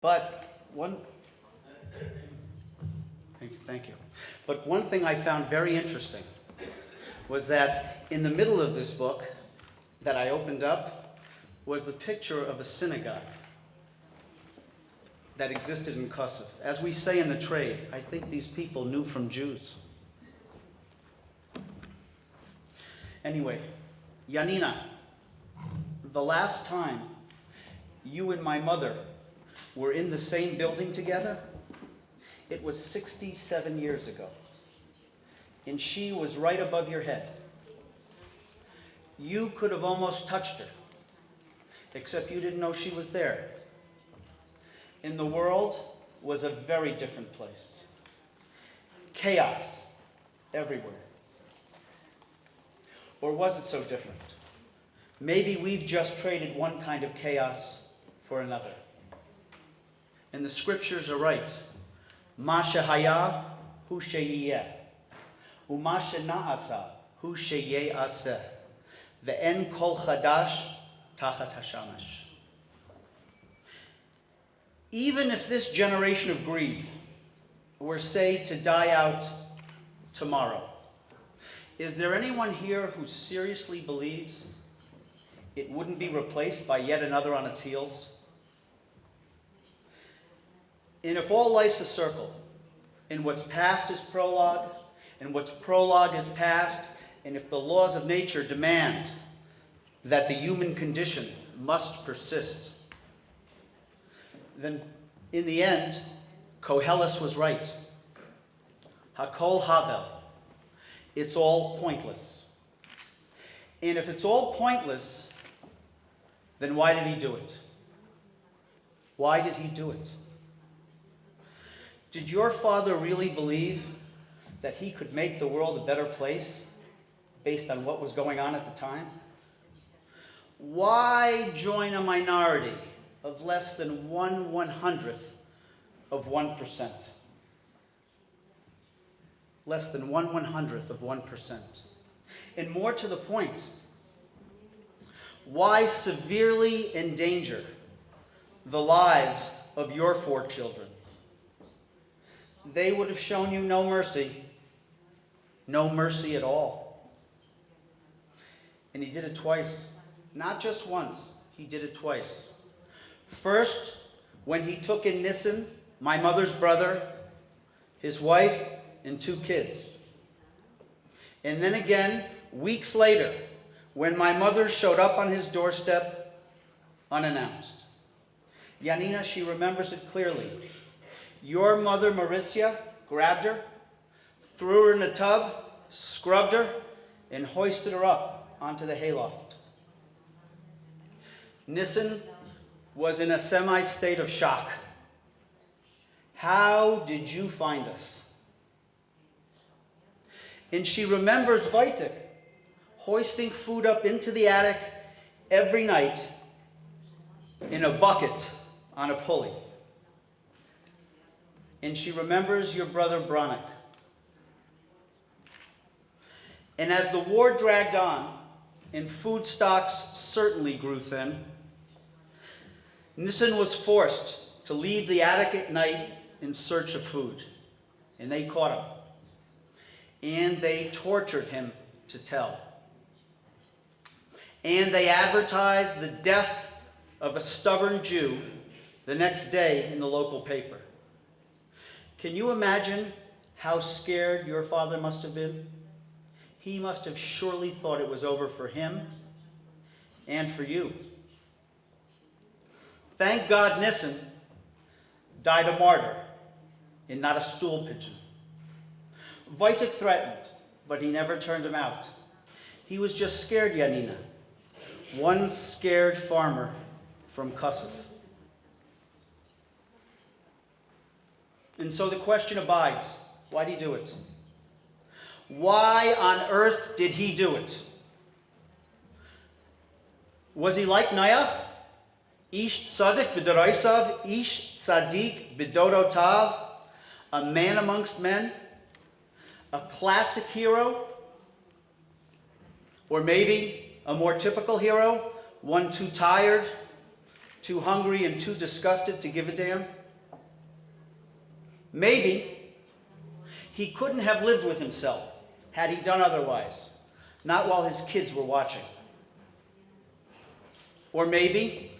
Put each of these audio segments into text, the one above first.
But thank you. But one thing I found very interesting was that in the middle of this book that I opened up was the picture of a synagogue that existed in Schaff. As we say in the trade, I think these people knew from Jews. Anyway, Yanina, the last time you and my mother were in the same building together, it was 67 years ago. And she was right above your head. You could have almost touched her, except you didn't know she was there. And the world was a very different place. Chaos everywhere. Or was it so different? Maybe we've just traded one kind of chaos for another. And the scriptures are right. Ma shehaya hu sheyeh, u'ma shena'asa hu sheye'aseh, ve'en kol chadash tachat hashamash. Even if this generation of greed were, say, to die out tomorrow, is there anyone here who seriously believes it wouldn't be replaced by yet another on its heels? And if all life's a circle, and what's past is prologue, and what's prologue is past, and if the laws of nature demand that the human condition must persist, then in the end, Koheles was right. Hakol havel. It's all pointless. And if it's all pointless, then why did he do it? Why did he do it? Did your father really believe that he could make the world a better place based on what was going on at the time? Why join a minority of less than 1/100th of 1%? Less than 1/100th of 1%. And more to the point, why severely endanger the lives of your 4 children? They would have shown you no mercy at all. And he did it twice. Not just once, he did it twice. First, when he took in Nissen, my mother's brother, his wife, and 2 kids. And then again, weeks later, when my mother showed up on his doorstep unannounced. Yanina, she remembers it clearly. Your mother, Mauricia, grabbed her, threw her in a tub, scrubbed her, and hoisted her up onto the hayloft. Nissen was in a semi-state of shock. How did you find us? And she remembers Voitek hoisting food up into the attic every night in a bucket on a pulley. And she remembers your brother Bronik. And as the war dragged on, and food stocks certainly grew thin, Nissen was forced to leave the attic at night in search of food. And they caught him. And they tortured him to tell. And they advertised the death of a stubborn Jew the next day in the local paper. Can you imagine how scared your father must have been? He must have surely thought it was over for him and for you. Thank God Nissen died a martyr and not a stool pigeon. Voitek threatened, but he never turned him out. He was just scared, Yanina. One scared farmer from Schaff. And so the question abides, why did he do it? Why on earth did he do it? Was he like Noach? Ish tzadik b'deraisav, ish tzadik b'dorotav, a man amongst men? A classic hero? Or maybe a more typical hero, one too tired, too hungry and too disgusted to give a damn? Maybe he couldn't have lived with himself had he done otherwise, not while his kids were watching. Or maybe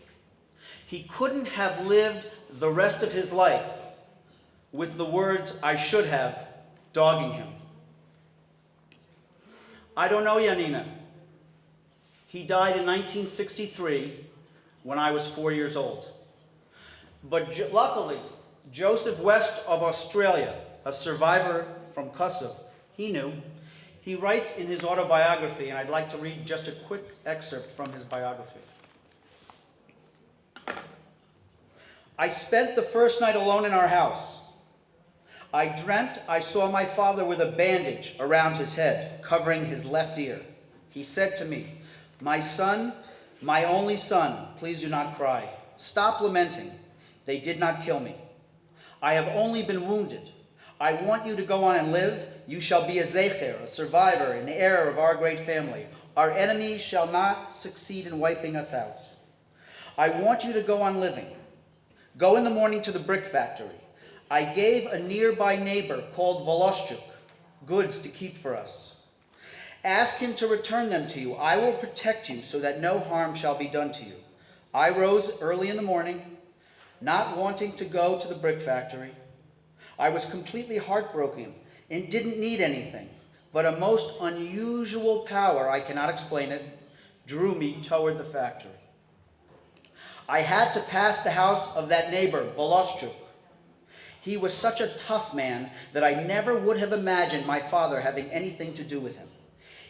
he couldn't have lived the rest of his life with the words "I should have" dogging him. I don't know Yanina. He died in 1963 when I was 4 years old. But luckily, Joseph West of Australia, a survivor from Kosovo, he knew. He writes in his autobiography, and I'd like to read just a quick excerpt from his biography. I spent the first night alone in our house. I dreamt I saw my father with a bandage around his head, covering his left ear. He said to me, "My son, my only son, please do not cry. Stop lamenting. They did not kill me. I have only been wounded. I want you to go on and live. You shall be a zecher, a survivor, an heir of our great family. Our enemies shall not succeed in wiping us out. I want you to go on living. Go in the morning to the brick factory. I gave a nearby neighbor called Woloszczuk goods to keep for us. Ask him to return them to you. I will protect you so that no harm shall be done to you." I rose early in the morning, not wanting to go to the brick factory. I was completely heartbroken and didn't need anything, but a most unusual power, I cannot explain it, drew me toward the factory. I had to pass the house of that neighbor, Woloszczuk. He was such a tough man that I never would have imagined my father having anything to do with him.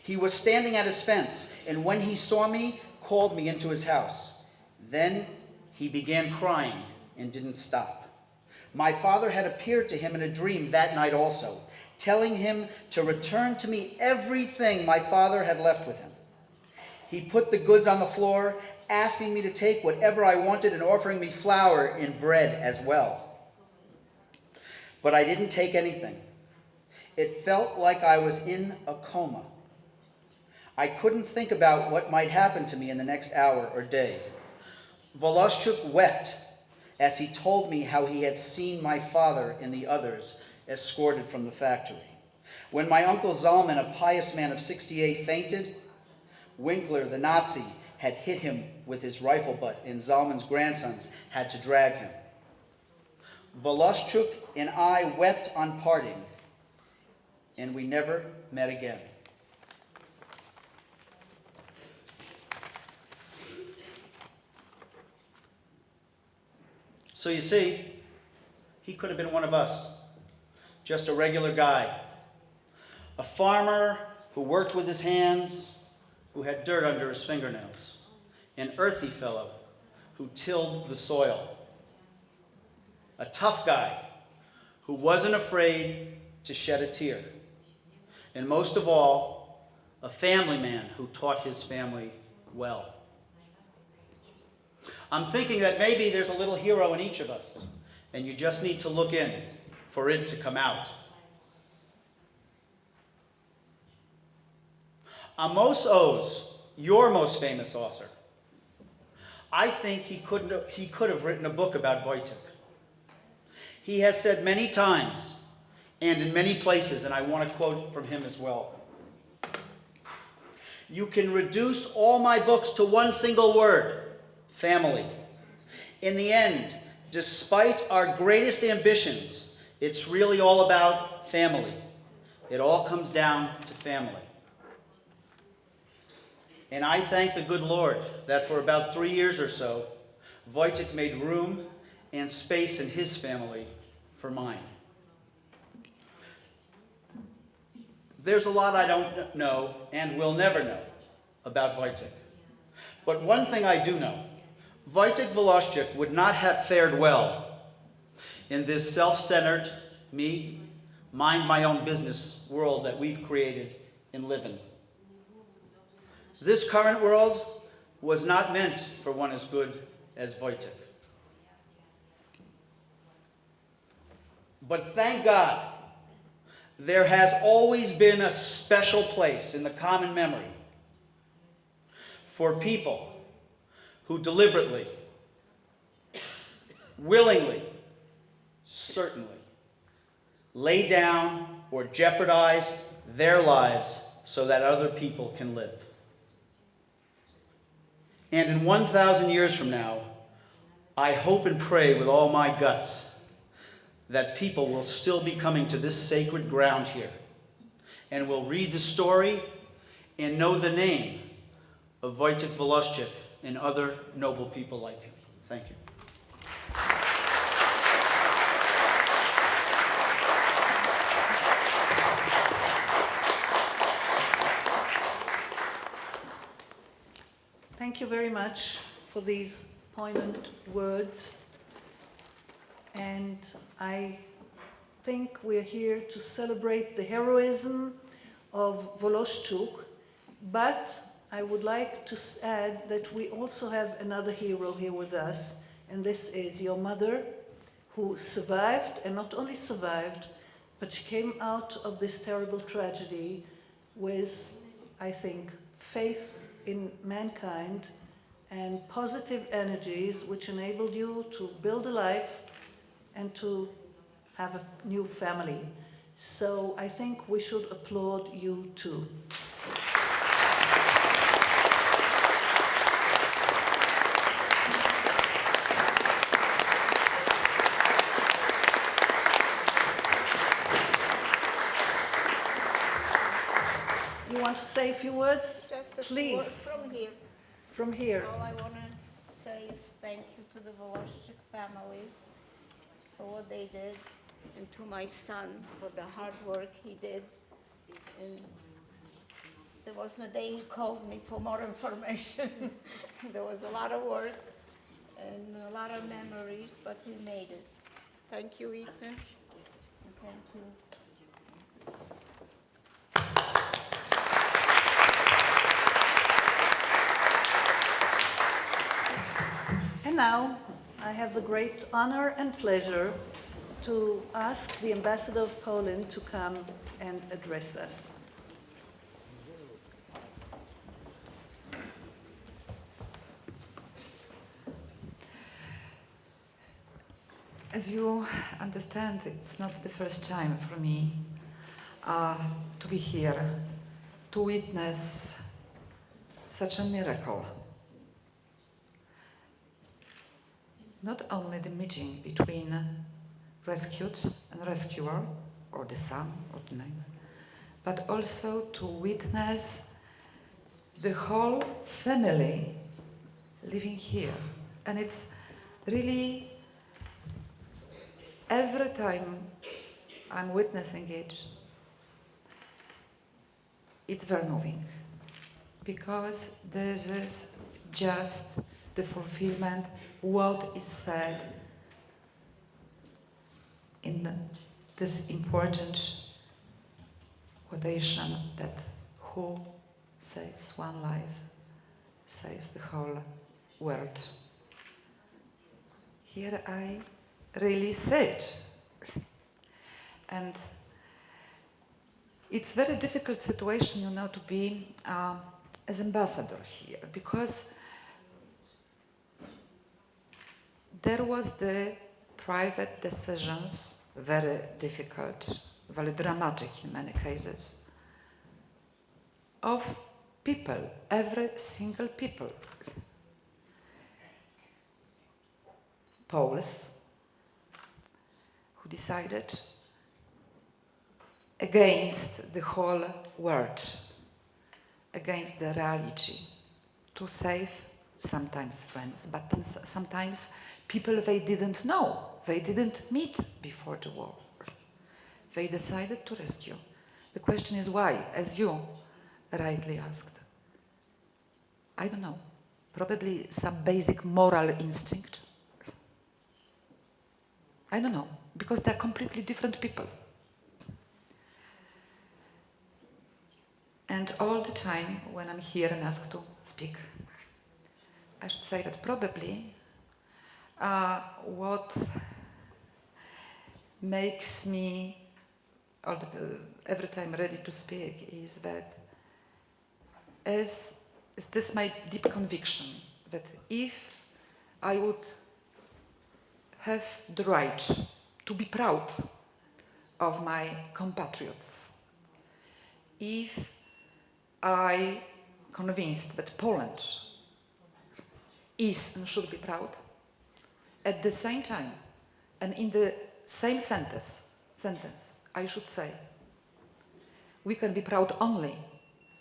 He was standing at his fence, and when he saw me, called me into his house. Then he began crying and didn't stop. My father had appeared to him in a dream that night also, telling him to return to me everything my father had left with him. He put the goods on the floor, asking me to take whatever I wanted and offering me flour and bread as well. But I didn't take anything. It felt like I was in a coma. I couldn't think about what might happen to me in the next hour or day. Woloszczuk wept as he told me how he had seen my father and the others escorted from the factory. When my uncle Zalman, a pious man of 68, fainted, Winkler, the Nazi, had hit him with his rifle butt, and Zalman's grandsons had to drag him. Woloszczuk and I wept on parting, and we never met again. So you see, he could have been one of us, just a regular guy, a farmer who worked with his hands, who had dirt under his fingernails, an earthy fellow who tilled the soil, a tough guy who wasn't afraid to shed a tear, and most of all, a family man who taught his family well. I'm thinking that maybe there's a little hero in each of us, and you just need to look in for it to come out. Amos Oz, your most famous author, I think he could have written a book about Voitek. He has said many times and in many places, and I want to quote from him as well, "You can reduce all my books to one single word: family. In the end, despite our greatest ambitions, it's really all about family. It all comes down to family." And I thank the good Lord that for about 3 years or so, Voitek made room and space in his family for mine. There's a lot I don't know and will never know about Voitek. But one thing I do know: Wojtek Woloszczuk would not have fared well in this self-centered, me, mind my own business world that we've created and live in. This current world was not meant for one as good as Voitek. But thank God, there has always been a special place in the common memory for people who deliberately, willingly, certainly, lay down or jeopardize their lives so that other people can live. And in 1,000 years from now, I hope and pray with all my guts that people will still be coming to this sacred ground here and will read the story and know the name of Wojtek Woloszczuk and other noble people like him. Thank you. Thank you very much for these poignant words. And I think we're here to celebrate the heroism of Woloszczuk, but I would like to add that we also have another hero here with us, and this is your mother, who survived, and not only survived, but she came out of this terrible tragedy with, I think, faith in mankind and positive energies which enabled you to build a life and to have a new family. So I think we should applaud you too. You want to say a few words? Just a Please. few from here. From here. All I want to say is thank you to the Woloszczuk family for what they did, and to my son for the hard work he did. And there wasn't a day he called me for more information. There was a lot of work and a lot of memories, but we made it. Thank you, Ethan. And thank you. And now I have the great honor and pleasure to ask the Ambassador of Poland to come and address us. As you understand, it's not the first time for me to be here, to witness such a miracle. Not only the meeting between rescued and rescuer, or the son, or the neighbor, but also to witness the whole family living here. And it's really, every time I'm witnessing it, it's very moving, because this is just the fulfillment what is said in this important quotation that who saves one life saves the whole world. Here I really sit, and it's very difficult situation, you know, to be as ambassador here, because there was the private decisions, very difficult, very dramatic in many cases, of people, every single people. Poles, who decided against the whole world, against the reality, to save sometimes friends, but then sometimes people they didn't know, they didn't meet before the war. They decided to rescue. The question is why, as you rightly asked. I don't know, probably some basic moral instinct. I don't know, because they're completely different people. And all the time when I'm here and asked to speak, I should say that probably what makes me every time ready to speak is that is this my deep conviction that if I would have the right to be proud of my compatriots. If I convinced that Poland is and should be proud, at the same time, and in the same sentence, I should say, we can be proud only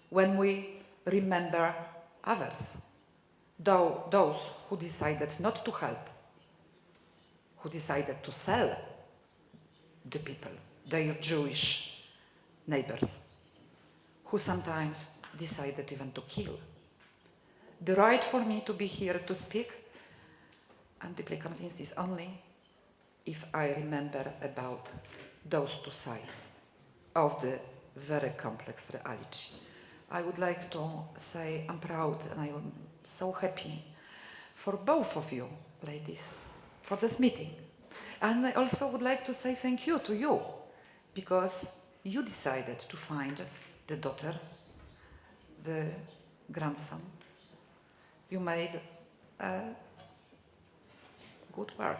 when we remember others, those who decided not to help, who decided to sell the people, their Jewish neighbors, who sometimes decided even to kill. The right for me to be here to speak, I'm deeply convinced, is only if I remember about those two sides of the very complex reality. I would like to say I'm proud and I am so happy for both of you, ladies, for this meeting. And I also would like to say thank you to you, because you decided to find the daughter, the grandson. You made good work.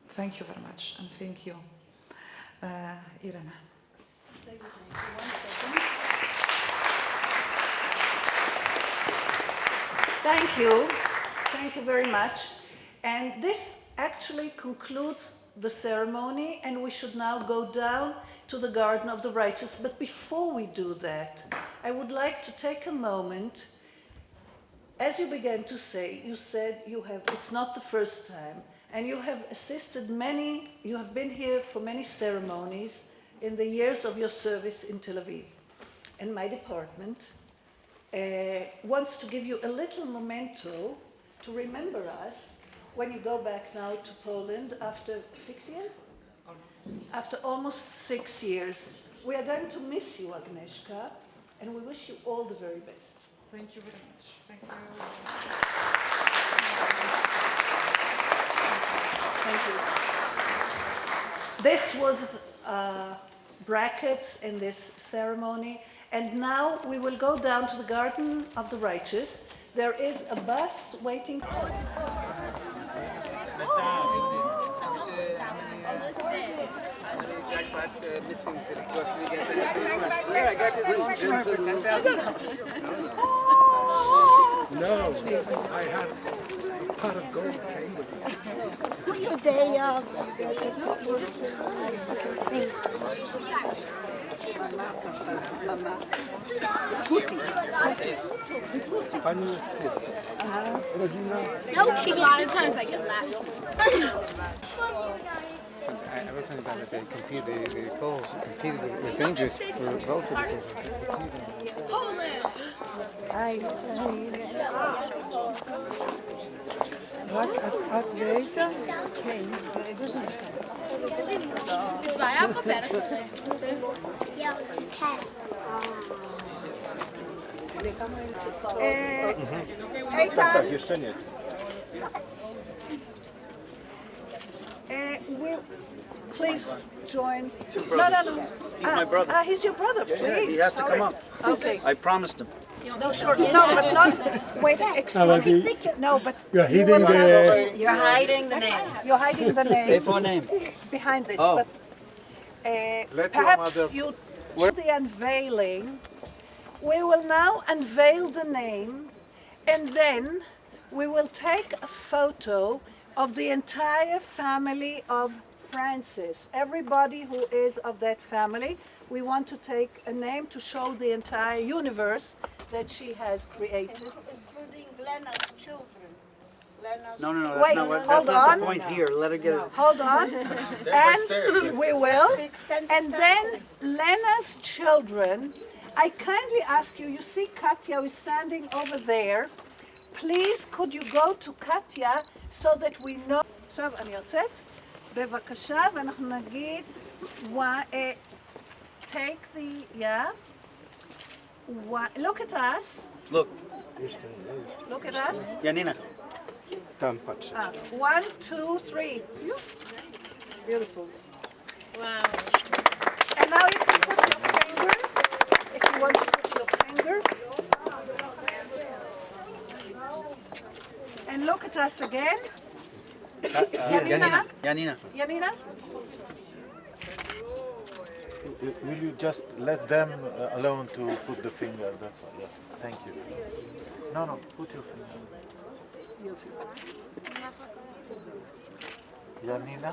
Thank you very much, and thank you, Irena. Stay with me for 1 second. Thank you. Thank you very much. And this actually concludes the ceremony, and we should now go down to the Garden of the Righteous. But before we do that, I would like to take a moment. As you began to say, you said it's not the first time, and you have assisted many, you have been here for many ceremonies in the years of your service in Tel Aviv. And my department wants to give you a little memento to remember us when you go back now to Poland after 6 years? After almost 6 years. We are going to miss you, Agnieszka, and we wish you all the very best. Thank you very much. Thank you. Thank you. This was brackets in this ceremony, and now we will go down to the Garden of the Righteous. There is a bus waiting for missing to the question again. I got this one. No, I had a pot of gold came with it. Pani jest rodzina. No, she gets sometimes I get less. I wrote something about that they competed, the goals competed with dangerous for both of the By alphabetical. Tak, jeszcze nie. Please join. brothers. He's my brother. He's your brother, please. He has to come up. Okay. I promised him. No, sure. No, but not. Wait, excuse me. No, but You're hiding the... you're hiding the name. You're hiding the Pay name for a name. behind this. Oh. But Let perhaps your mother... you should the unveiling. We will now unveil the name, and then we will take a photo of the entire family of Francis. Everybody who is of that family. We want to take a name to show the entire universe that she has created. Including Lena's children. No, Wait, that's hold not on. the point here. Let her get it. Hold on. And we will. And then Lena's children, I kindly ask you, you see Katya is standing over there. Please, could you go to Katya so that we know. עכשיו אני יוצאת. בבקשה, ואנחנו נגיד, take the, look at us. Look. Look at us. Janina. Tam, patrz. 1, 2, 3. Beautiful. Wow. And now you can put your finger, if you want to put your finger. And look at us again. Janina. Janina. Janina? Will you just let them alone to put the finger? That's all. Yeah. Thank you. No, put your finger. Janina?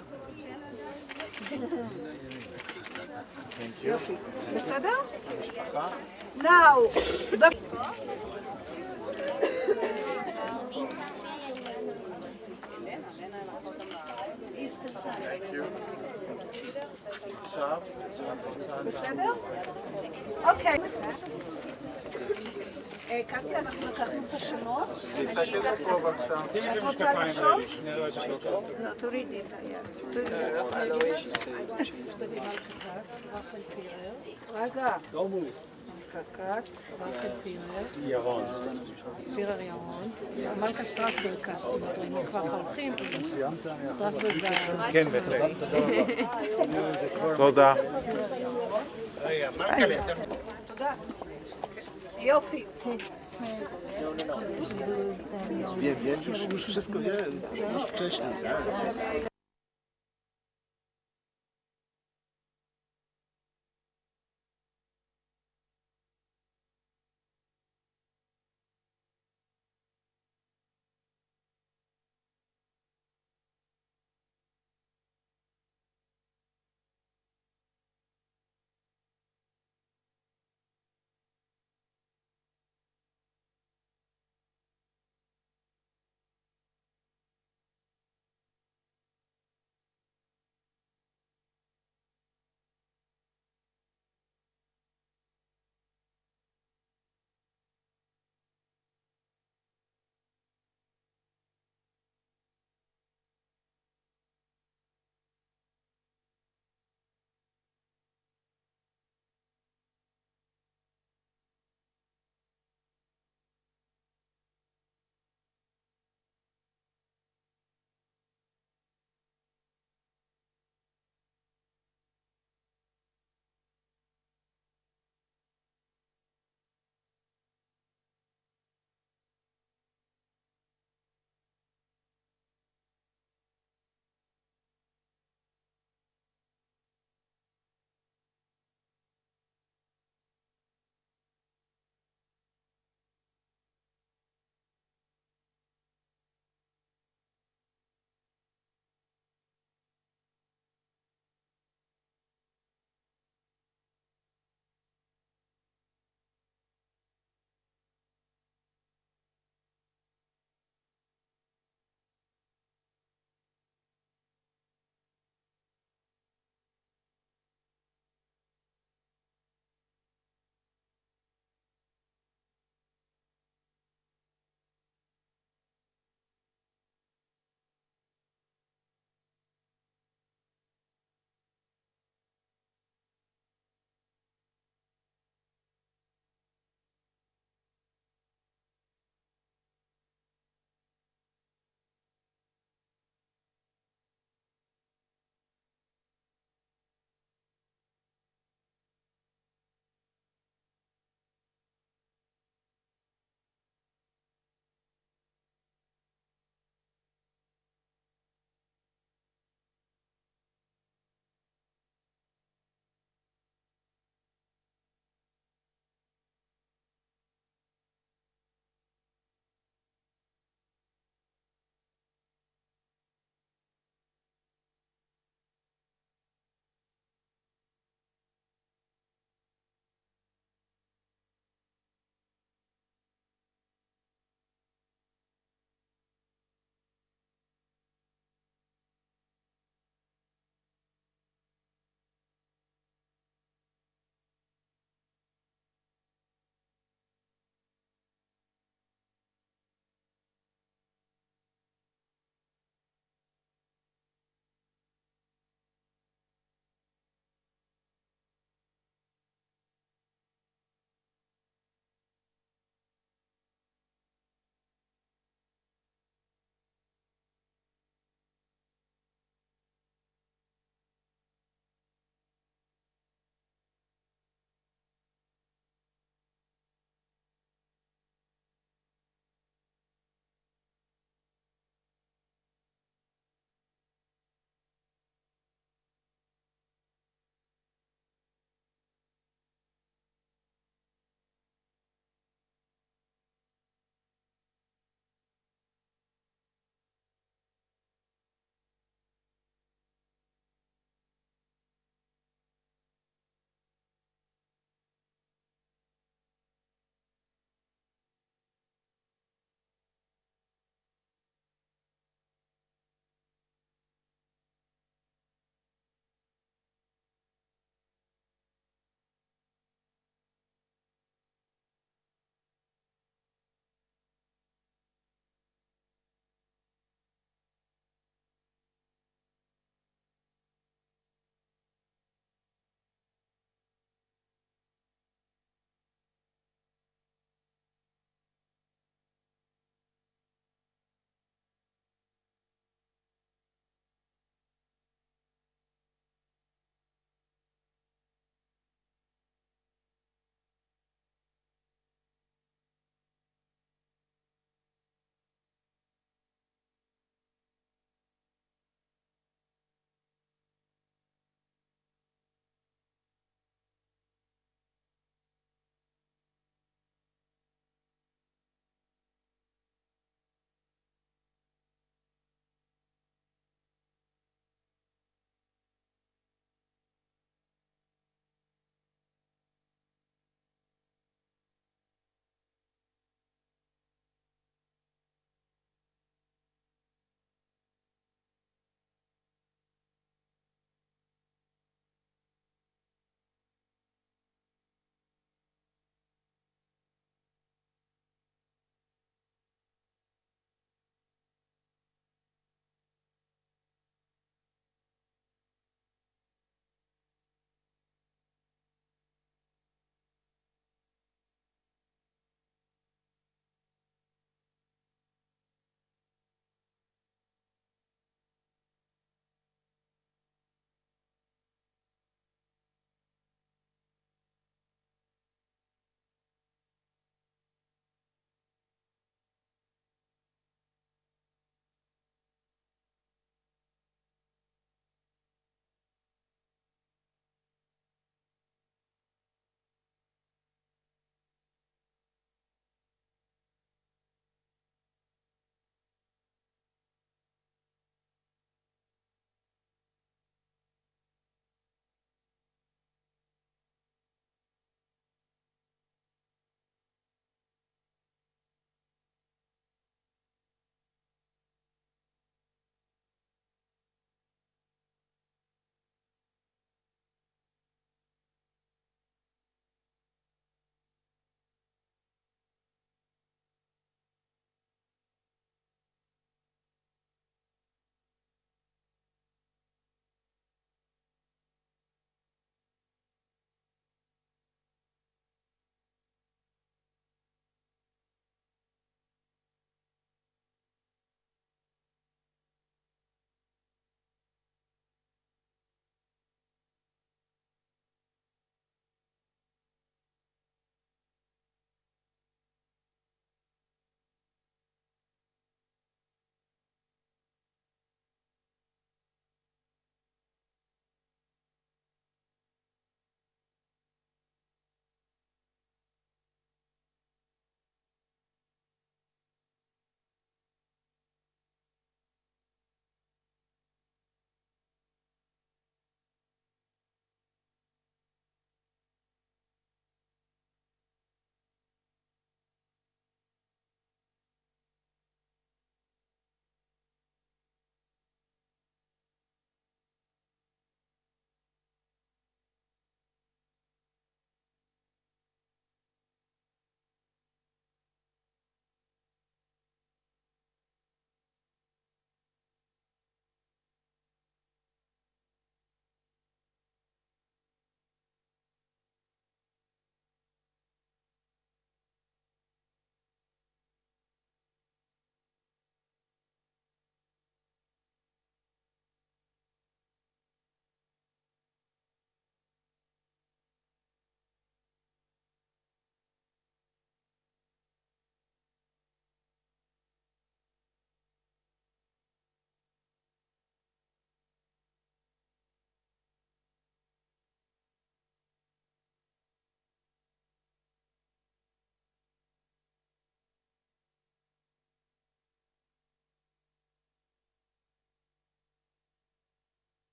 Thank you. בסדר? Now, the... Is the sun. Thank you. Schaff? בסדר? אוקיי. קטי, אנחנו לקחנו את השמות. את רוצה לרשום? לא, תורידי את היד. רגע. קקט, רחל פירר. ירון. פירר ירון. מלכה שטרסברג כץ. זאת אומרת, אם כבר הולכים, שטרסברג כן, בהחלט. תודה. תודה. יופי. Wiem, już wszystko wiem. Już wcześniej, tak?